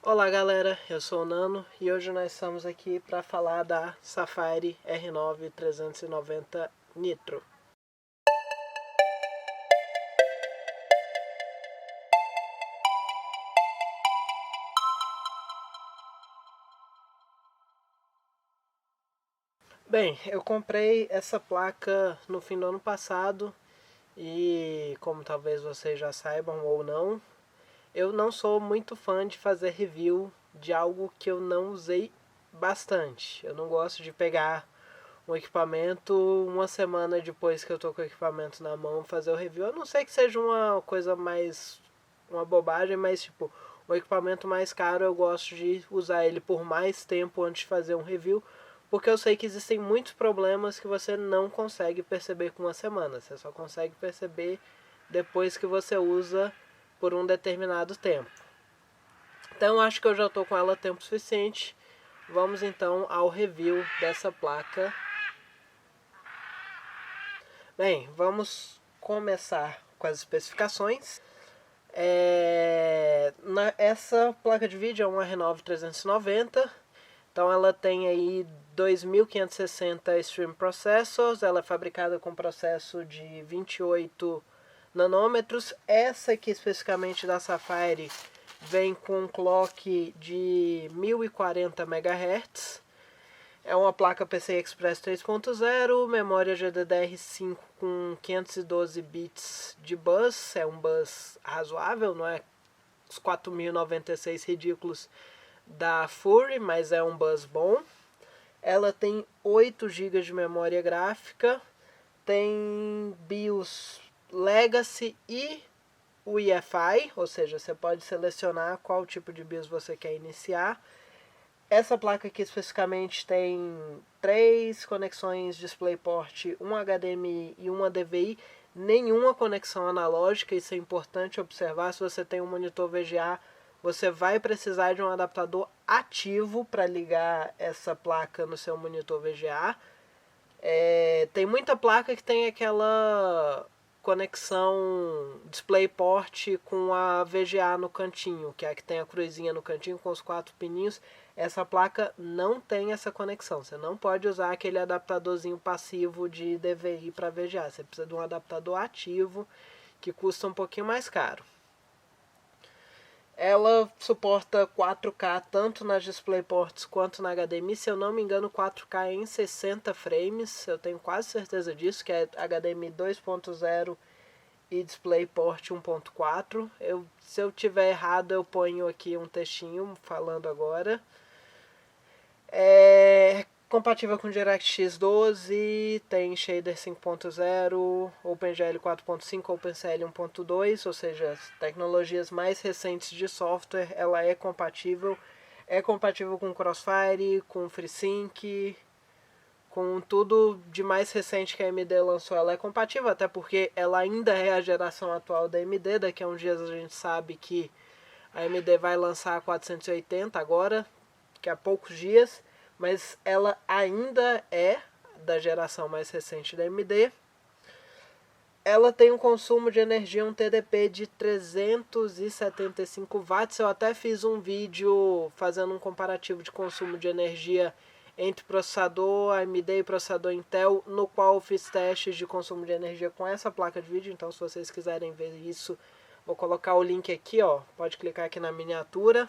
Olá galera, eu sou o Nano e hoje nós estamos aqui para falar da Safari R9 390 Nitro. Bem, eu comprei essa placa no fim do ano passado e, como talvez vocês já saibam ou não, eu não sou muito fã de fazer review de algo que eu não usei bastante. Eu não gosto de pegar um equipamento uma semana depois que eu tô com o equipamento na mão fazer o review. A não sei que seja uma coisa mais uma bobagem, mas tipo, o equipamento mais caro eu gosto de usar ele por mais tempo antes de fazer um review, porque eu sei que existem muitos problemas que você não consegue perceber com uma semana. Você só consegue perceber depois que você usa por um determinado tempo. Então acho que eu já estou com ela tempo suficiente. Vamos então ao review dessa placa. Bem, vamos começar com as especificações. Essa placa de vídeo é uma R9 390. Então ela tem aí 2560 Stream Processors. Ela é fabricada com processo de 28 nanômetros. Essa aqui especificamente da Safari vem com um clock de 1040 MHz. É uma placa PCI Express 3.0, memória GDDR5 com 512 bits de bus. É um bus razoável, não é os 4096 ridículos da Fury, mas é um bus bom. Ela tem 8 GB de memória gráfica, tem BIOS Legacy e o EFI, ou seja, você pode selecionar qual tipo de BIOS você quer iniciar. Essa placa aqui especificamente tem 3 conexões DisplayPort, um HDMI e uma DVI, nenhuma conexão analógica. Isso é importante observar. Se você tem um monitor VGA, você vai precisar de um adaptador ativo para ligar essa placa no seu monitor VGA. Tem muita placa que tem aquela conexão DisplayPort com a VGA no cantinho, que é a que tem a cruzinha no cantinho com os 4 pininhos. Essa placa não tem essa conexão. Você não pode usar aquele adaptadorzinho passivo de DVI para VGA. Você precisa de um adaptador ativo que custa um pouquinho mais caro. Ela suporta 4K tanto nas DisplayPorts quanto na HDMI. Se eu não me engano, 4K em 60 frames. Eu tenho quase certeza disso, que é HDMI 2.0 e DisplayPort 1.4. Se eu tiver errado, eu ponho aqui um textinho falando agora. É compatível com DirectX 12, tem shader 5.0, OpenGL 4.5, OpenCL 1.2, ou seja, as tecnologias mais recentes de software. Ela é compatível com Crossfire, com FreeSync, com tudo de mais recente que a AMD lançou. Ela é compatível, até porque ela ainda é a geração atual da AMD. Daqui a uns dias a gente sabe que a AMD vai lançar a 480 agora, daqui a poucos dias, mas ela ainda é da geração mais recente da AMD. Ela tem um consumo de energia, um TDP de 375 watts. Eu até fiz um vídeo fazendo um comparativo de consumo de energia entre processador AMD e processador Intel, no qual eu fiz testes de consumo de energia com essa placa de vídeo. Então, se vocês quiserem ver isso, vou colocar o link aqui, ó. Pode clicar aqui na miniatura.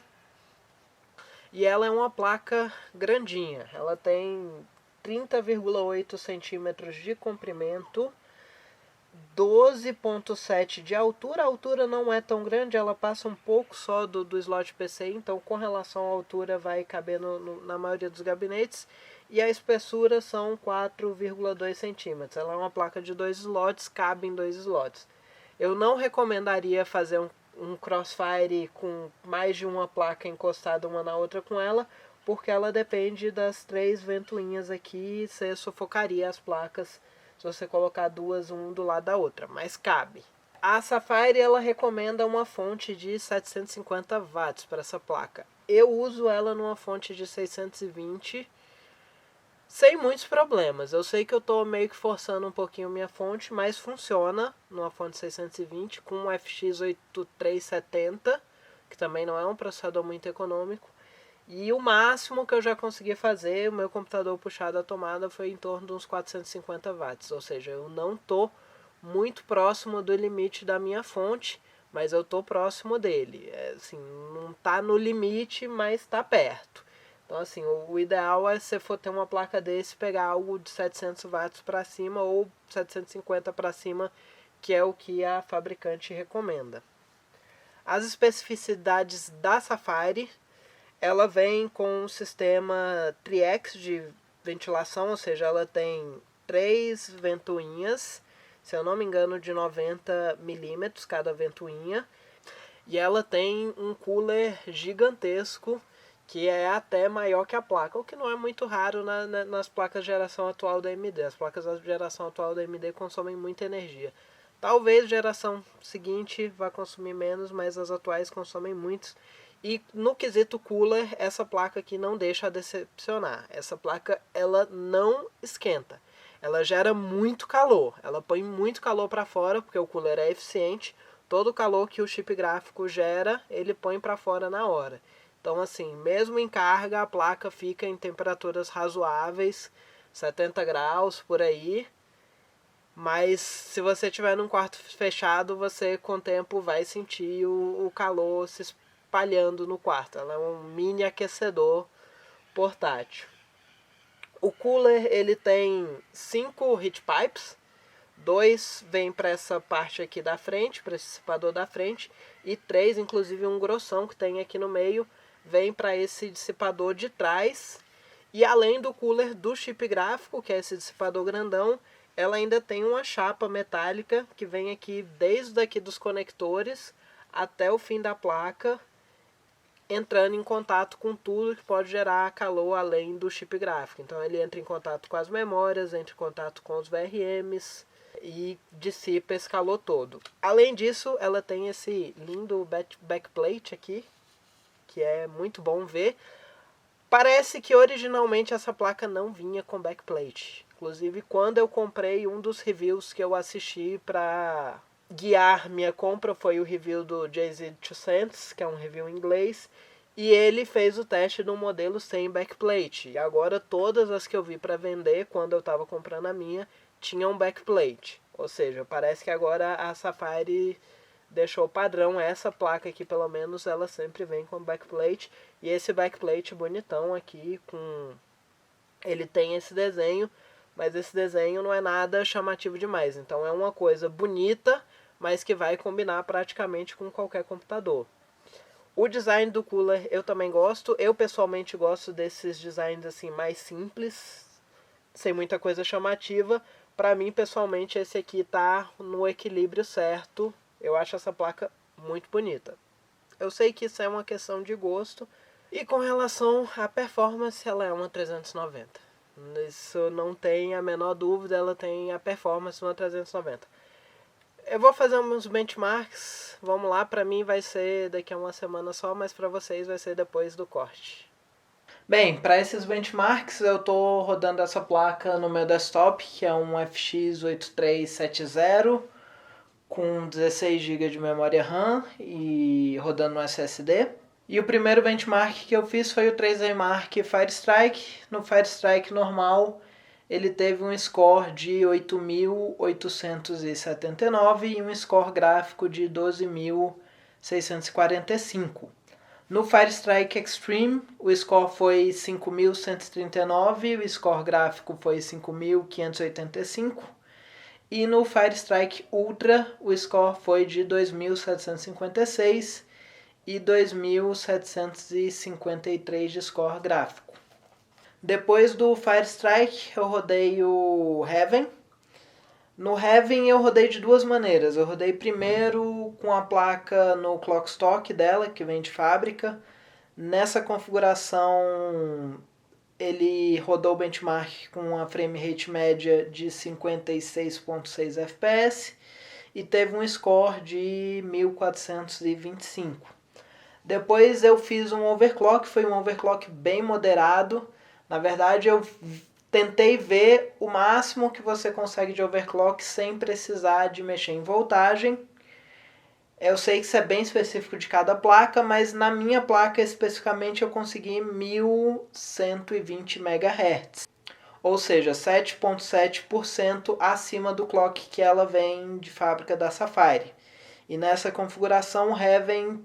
E ela é uma placa grandinha. Ela tem 30,8 centímetros de comprimento, 12,7 de altura. A altura não é tão grande, ela passa um pouco só do slot PCI, então com relação à altura vai caber na maioria dos gabinetes. E a espessura são 4,2 centímetros. Ela é uma placa de 2 slots, cabe em 2 slots. Eu não recomendaria fazer um Crossfire com mais de uma placa encostada uma na outra com ela, porque ela depende das 3 ventoinhas aqui, você sufocaria as placas se você colocar duas um do lado da outra, mas cabe. A Safari ela recomenda uma fonte de 750 watts para essa placa. Eu uso ela numa fonte de 620 sem muitos problemas. Eu sei que eu estou meio que forçando um pouquinho minha fonte, mas funciona numa fonte 620 com um FX 8370, que também não é um processador muito econômico. E o máximo que eu já consegui fazer, o meu computador puxado à tomada, foi em torno de uns 450 watts. Ou seja, eu não estou muito próximo do limite da minha fonte, mas eu estou próximo dele. Assim, não está no limite, mas está perto. Então, assim, o ideal é, se for ter uma placa desse, pegar algo de 700 watts para cima ou 750 para cima, que é o que a fabricante recomenda. As especificidades da Safari: ela vem com um sistema Tri-X de ventilação, ou seja, ela tem 3 ventoinhas, se eu não me engano, de 90 milímetros cada ventoinha. E ela tem um cooler gigantesco, que é até maior que a placa, o que não é muito raro nas placas de geração atual da AMD. As placas de geração atual da AMD consomem muita energia. Talvez a geração seguinte vá consumir menos, mas as atuais consomem muito. E no quesito cooler, essa placa aqui não deixa a decepcionar. Essa placa, ela não esquenta. Ela gera muito calor. Ela põe muito calor para fora, porque o cooler é eficiente. Todo o calor que o chip gráfico gera, ele põe para fora na hora. Então, assim, mesmo em carga, a placa fica em temperaturas razoáveis, 70 graus por aí. Mas se você estiver num quarto fechado, você com o tempo vai sentir o calor se espalhando no quarto. Ela é um mini aquecedor portátil. O cooler, ele tem 5 heat pipes. 2 vêm para essa parte aqui da frente, para esse dissipador da frente, e 3, inclusive um grossão que tem aqui no meio, vem para esse dissipador de trás. E além do cooler do chip gráfico, que é esse dissipador grandão, ela ainda tem uma chapa metálica que vem aqui desde aqui dos conectores até o fim da placa, entrando em contato com tudo que pode gerar calor além do chip gráfico. Então ele entra em contato com as memórias, entra em contato com os VRMs e dissipa esse calor todo. Além disso, ela tem esse lindo backplate aqui, que é muito bom ver. Parece que originalmente essa placa não vinha com backplate. Inclusive, quando eu comprei, um dos reviews que eu assisti para guiar minha compra foi o review do JZ200, que é um review em inglês, e ele fez o teste de um modelo sem backplate. E agora todas as que eu vi para vender, quando eu estava comprando a minha, tinham backplate. Ou seja, parece que agora a Safari deixou padrão. Essa placa aqui, pelo menos, ela sempre vem com backplate. E esse backplate bonitão aqui, ele tem esse desenho, mas esse desenho não é nada chamativo demais. Então é uma coisa bonita, mas que vai combinar praticamente com qualquer computador. O design do cooler eu também gosto. Eu pessoalmente gosto desses designs assim mais simples, sem muita coisa chamativa. Para mim, pessoalmente, esse aqui tá no equilíbrio certo. Eu acho essa placa muito bonita. Eu sei que isso é uma questão de gosto. E com relação à performance, ela é uma 390. Isso não tem a menor dúvida, ela tem a performance de uma 390. Eu vou fazer uns benchmarks. Vamos lá, para mim vai ser daqui a uma semana só, mas para vocês vai ser depois do corte. Bem, para esses benchmarks eu estou rodando essa placa no meu desktop, que é um FX 8370 com 16 GB de memória RAM e rodando no SSD. E o primeiro benchmark que eu fiz foi o 3D Mark Firestrike. No Firestrike normal, ele teve um score de 8.879 e um score gráfico de 12.645. No Firestrike Extreme, o score foi 5.139 e o score gráfico foi 5.585. E no Firestrike Ultra, o score foi de 2.756 e 2.753 de score gráfico. Depois do Firestrike, eu rodei o Heaven. No Heaven eu rodei de duas maneiras. Eu rodei primeiro com a placa no clock stock dela, que vem de fábrica. Nessa configuração ele rodou o benchmark com uma frame rate média de 56.6 fps e teve um score de 1425. Depois eu fiz um overclock, foi um overclock bem moderado. Na verdade, eu tentei ver o máximo que você consegue de overclock sem precisar de mexer em voltagem. Eu sei que isso é bem específico de cada placa, mas na minha placa especificamente eu consegui 1120 MHz. Ou seja, 7,7% acima do clock que ela vem de fábrica da Safari. E nessa configuração o Heaven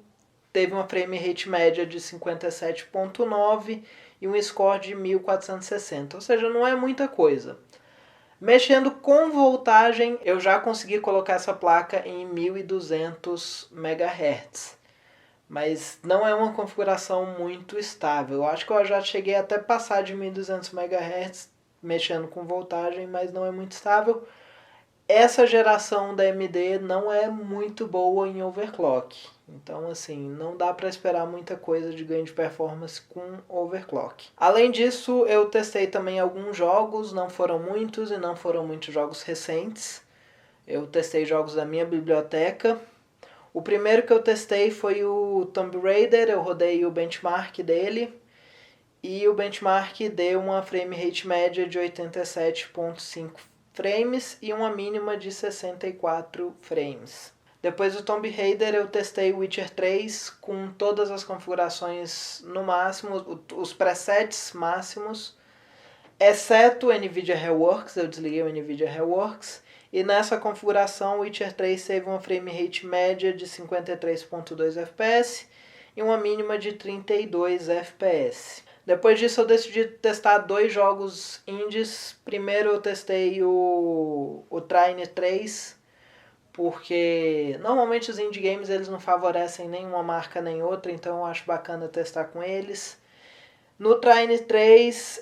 teve uma frame rate média de 57,9 e um score de 1460, ou seja, não é muita coisa. Mexendo com voltagem, eu já consegui colocar essa placa em 1200 MHz, mas não é uma configuração muito estável. Eu acho que eu já cheguei até passar de 1200 MHz mexendo com voltagem, mas não é muito estável. Essa geração da AMD não é muito boa em overclock. Então, assim, não dá para esperar muita coisa de ganho de performance com overclock. Além disso, eu testei também alguns jogos, não foram muitos e não foram muitos jogos recentes. Eu testei jogos da minha biblioteca. O primeiro que eu testei foi o Tomb Raider, eu rodei o benchmark dele. E o benchmark deu uma frame rate média de 87,5 frames e uma mínima de 64 frames. Depois do Tomb Raider eu testei o Witcher 3 com todas as configurações no máximo, os presets máximos, exceto o NVIDIA Reworks, eu desliguei o NVIDIA Reworks, e nessa configuração o Witcher 3 teve uma frame rate média de 53.2 fps e uma mínima de 32 fps. Depois disso eu decidi testar dois jogos indies. Primeiro eu testei o Trine 3, porque normalmente os indie games eles não favorecem nenhuma marca nem outra, então eu acho bacana testar com eles. No Trine 3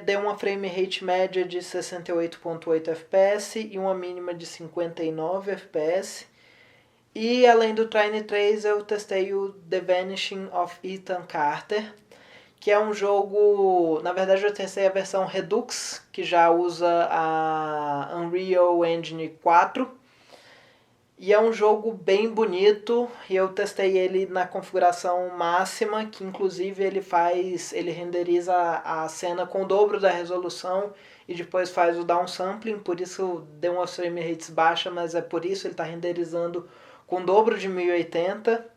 deu uma frame rate média de 68.8 fps e uma mínima de 59 fps. E além do Trine 3 eu testei o The Vanishing of Ethan Carter, que é um jogo, na verdade eu testei a versão Redux, que já usa a Unreal Engine 4, e é um jogo bem bonito, e eu testei ele na configuração máxima, que inclusive ele renderiza a cena com o dobro da resolução, e depois faz o downsampling, por isso deu uma frame rates baixa, mas é por isso ele está renderizando com o dobro de 1080,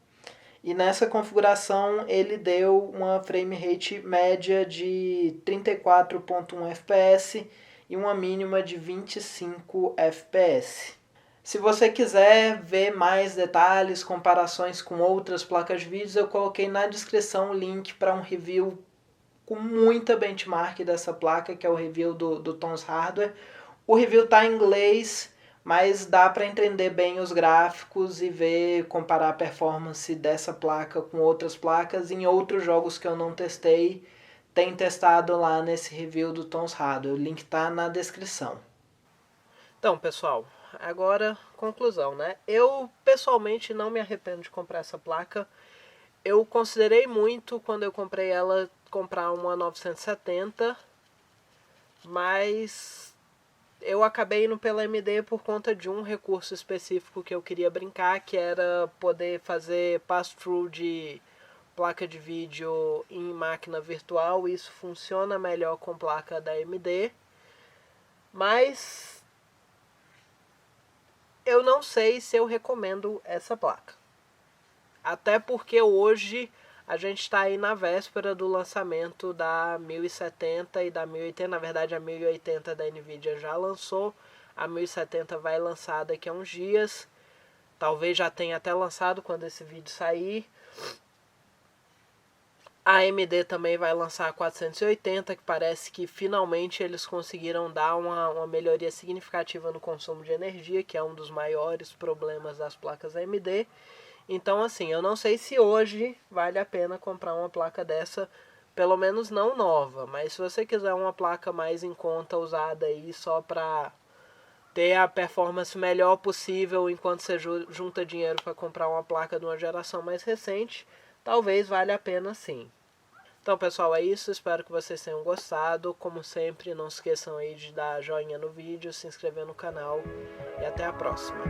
e nessa configuração ele deu uma frame rate média de 34.1 fps e uma mínima de 25 fps. Se você quiser ver mais detalhes, comparações com outras placas de vídeo, eu coloquei na descrição o link para um review com muita benchmark dessa placa, que é o review do Tom's Hardware. O review está em inglês, mas dá para entender bem os gráficos e ver, comparar a performance dessa placa com outras placas. Em outros jogos que eu não testei, tem testado lá nesse review do Tom's Hardware. O link está na descrição. Então, pessoal, agora conclusão, né? Eu pessoalmente não me arrependo de comprar essa placa. Eu considerei muito quando eu comprei ela comprar uma 970, mas eu acabei indo pela AMD por conta de um recurso específico que eu queria brincar, que era poder fazer pass-through de placa de vídeo em máquina virtual. Isso funciona melhor com placa da AMD, mas eu não sei se eu recomendo essa placa. Até porque hoje a gente está aí na véspera do lançamento da 1070 e da 1080. Na verdade, a 1080 da NVIDIA já lançou. A 1070 vai lançar daqui a uns dias. Talvez já tenha até lançado quando esse vídeo sair. A AMD também vai lançar a 480, que parece que finalmente eles conseguiram dar uma melhoria significativa no consumo de energia, que é um dos maiores problemas das placas AMD. Então, assim, eu não sei se hoje vale a pena comprar uma placa dessa, pelo menos não nova. Mas se você quiser uma placa mais em conta, usada aí só para ter a performance melhor possível enquanto você junta dinheiro para comprar uma placa de uma geração mais recente, talvez valha a pena sim. Então, pessoal, é isso. Espero que vocês tenham gostado. Como sempre, não se esqueçam aí de dar joinha no vídeo, se inscrever no canal e até a próxima.